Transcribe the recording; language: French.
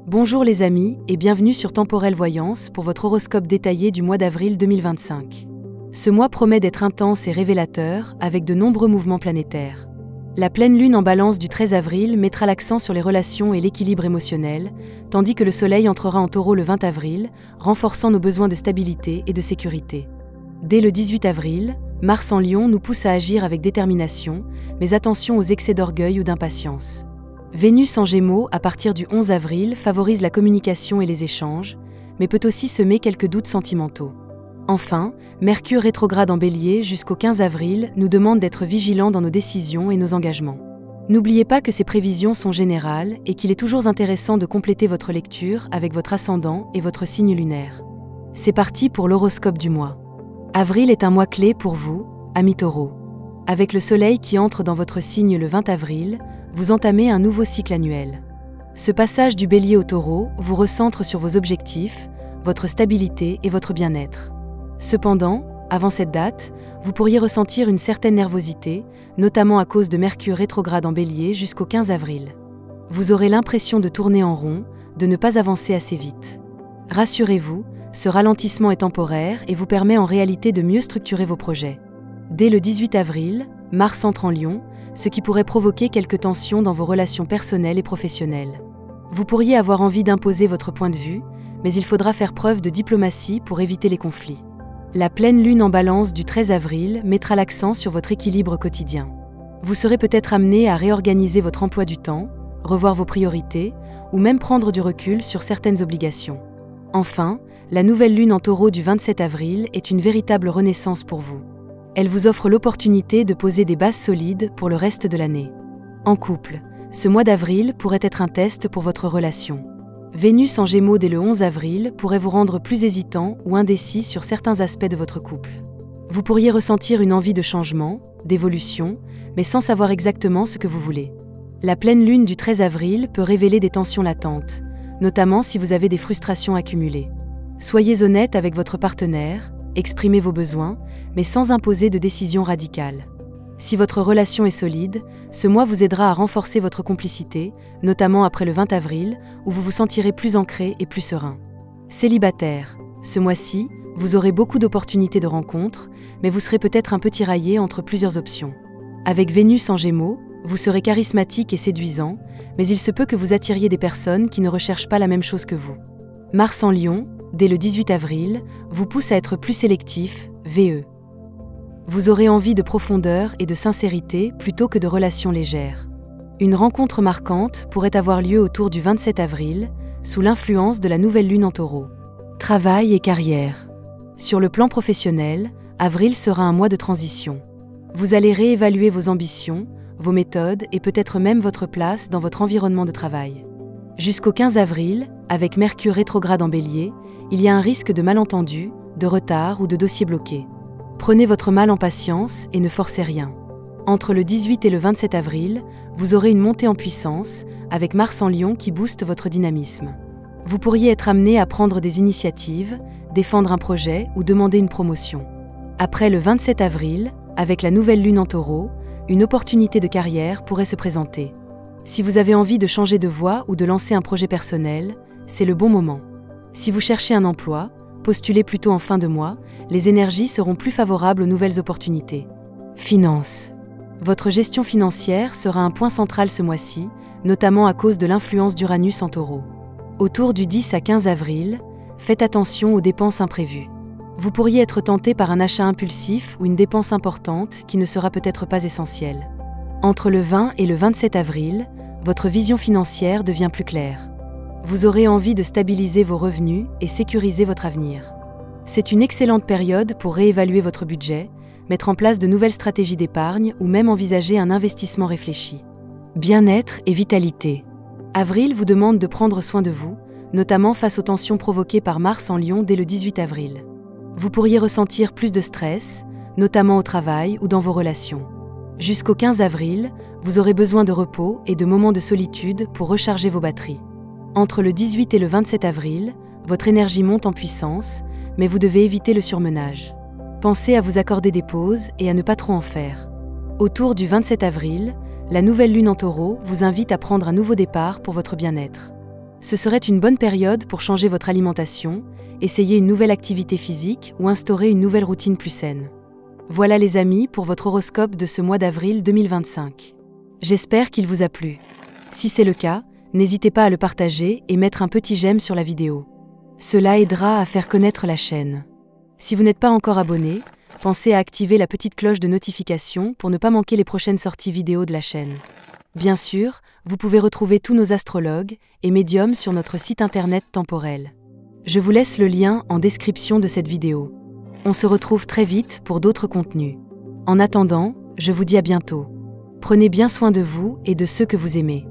Bonjour les amis et bienvenue sur Temporelle Voyance pour votre horoscope détaillé du mois d'avril 2025. Ce mois promet d'être intense et révélateur avec de nombreux mouvements planétaires. La pleine lune en Balance du 13 avril mettra l'accent sur les relations et l'équilibre émotionnel, tandis que le soleil entrera en Taureau le 20 avril, renforçant nos besoins de stabilité et de sécurité. Dès le 18 avril, Mars en Lion nous pousse à agir avec détermination, mais attention aux excès d'orgueil ou d'impatience. Vénus en Gémeaux, à partir du 11 avril, favorise la communication et les échanges, mais peut aussi semer quelques doutes sentimentaux. Enfin, Mercure rétrograde en Bélier jusqu'au 15 avril nous demande d'être vigilants dans nos décisions et nos engagements. N'oubliez pas que ces prévisions sont générales et qu'il est toujours intéressant de compléter votre lecture avec votre ascendant et votre signe lunaire. C'est parti pour l'horoscope du mois. Avril est un mois clé pour vous, amis Taureaux. Avec le soleil qui entre dans votre signe le 20 avril, vous entamez un nouveau cycle annuel. Ce passage du Bélier au Taureau vous recentre sur vos objectifs, votre stabilité et votre bien-être. Cependant, avant cette date, vous pourriez ressentir une certaine nervosité, notamment à cause de Mercure rétrograde en Bélier jusqu'au 15 avril. Vous aurez l'impression de tourner en rond, de ne pas avancer assez vite. Rassurez-vous, ce ralentissement est temporaire et vous permet en réalité de mieux structurer vos projets. Dès le 18 avril, Mars entre en Lion, ce qui pourrait provoquer quelques tensions dans vos relations personnelles et professionnelles. Vous pourriez avoir envie d'imposer votre point de vue, mais il faudra faire preuve de diplomatie pour éviter les conflits. La pleine lune en Balance du 13 avril mettra l'accent sur votre équilibre quotidien. Vous serez peut-être amené à réorganiser votre emploi du temps, revoir vos priorités, ou même prendre du recul sur certaines obligations. Enfin, la nouvelle lune en Taureau du 27 avril est une véritable renaissance pour vous. Elle vous offre l'opportunité de poser des bases solides pour le reste de l'année. En couple, ce mois d'avril pourrait être un test pour votre relation. Vénus en Gémeaux dès le 11 avril pourrait vous rendre plus hésitant ou indécis sur certains aspects de votre couple. Vous pourriez ressentir une envie de changement, d'évolution, mais sans savoir exactement ce que vous voulez. La pleine lune du 13 avril peut révéler des tensions latentes, notamment si vous avez des frustrations accumulées. Soyez honnête avec votre partenaire, exprimez vos besoins, mais sans imposer de décision radicale. Si votre relation est solide, ce mois vous aidera à renforcer votre complicité, notamment après le 20 avril, où vous vous sentirez plus ancré et plus serein. Célibataire, ce mois-ci, vous aurez beaucoup d'opportunités de rencontres, mais vous serez peut-être un peu tiraillé entre plusieurs options. Avec Vénus en Gémeaux, vous serez charismatique et séduisant, mais il se peut que vous attiriez des personnes qui ne recherchent pas la même chose que vous. Mars en Lion, dès le 18 avril, vous pousse à être plus sélectif, VE. Vous aurez envie de profondeur et de sincérité plutôt que de relations légères. Une rencontre marquante pourrait avoir lieu autour du 27 avril, sous l'influence de la nouvelle lune en Taureau. Travail et carrière. Sur le plan professionnel, avril sera un mois de transition. Vous allez réévaluer vos ambitions, vos méthodes et peut-être même votre place dans votre environnement de travail. Jusqu'au 15 avril, avec Mercure rétrograde en Bélier, il y a un risque de malentendus, de retard ou de dossiers bloqués. Prenez votre mal en patience et ne forcez rien. Entre le 18 et le 27 avril, vous aurez une montée en puissance, avec Mars en Lion qui booste votre dynamisme. Vous pourriez être amené à prendre des initiatives, défendre un projet ou demander une promotion. Après le 27 avril, avec la nouvelle lune en Taureau, une opportunité de carrière pourrait se présenter. Si vous avez envie de changer de voie ou de lancer un projet personnel, c'est le bon moment. Si vous cherchez un emploi, postulez plutôt en fin de mois, les énergies seront plus favorables aux nouvelles opportunités. Finances. Votre gestion financière sera un point central ce mois-ci, notamment à cause de l'influence d'Uranus en Taureau. Autour du 10 à 15 avril, faites attention aux dépenses imprévues. Vous pourriez être tenté par un achat impulsif ou une dépense importante qui ne sera peut-être pas essentielle. Entre le 20 et le 27 avril, votre vision financière devient plus claire. Vous aurez envie de stabiliser vos revenus et sécuriser votre avenir. C'est une excellente période pour réévaluer votre budget, mettre en place de nouvelles stratégies d'épargne ou même envisager un investissement réfléchi. Bien-être et vitalité. Avril vous demande de prendre soin de vous, notamment face aux tensions provoquées par Mars en Lion dès le 18 avril. Vous pourriez ressentir plus de stress, notamment au travail ou dans vos relations. Jusqu'au 15 avril, vous aurez besoin de repos et de moments de solitude pour recharger vos batteries. Entre le 18 et le 27 avril, votre énergie monte en puissance, mais vous devez éviter le surmenage. Pensez à vous accorder des pauses et à ne pas trop en faire. Autour du 27 avril, la nouvelle lune en Taureau vous invite à prendre un nouveau départ pour votre bien-être. Ce serait une bonne période pour changer votre alimentation, essayer une nouvelle activité physique ou instaurer une nouvelle routine plus saine. Voilà les amis pour votre horoscope de ce mois d'avril 2025. J'espère qu'il vous a plu. Si c'est le cas, n'hésitez pas à le partager et mettre un petit j'aime sur la vidéo. Cela aidera à faire connaître la chaîne. Si vous n'êtes pas encore abonné, pensez à activer la petite cloche de notification pour ne pas manquer les prochaines sorties vidéo de la chaîne. Bien sûr, vous pouvez retrouver tous nos astrologues et médiums sur notre site internet temporel. Je vous laisse le lien en description de cette vidéo. On se retrouve très vite pour d'autres contenus. En attendant, je vous dis à bientôt. Prenez bien soin de vous et de ceux que vous aimez.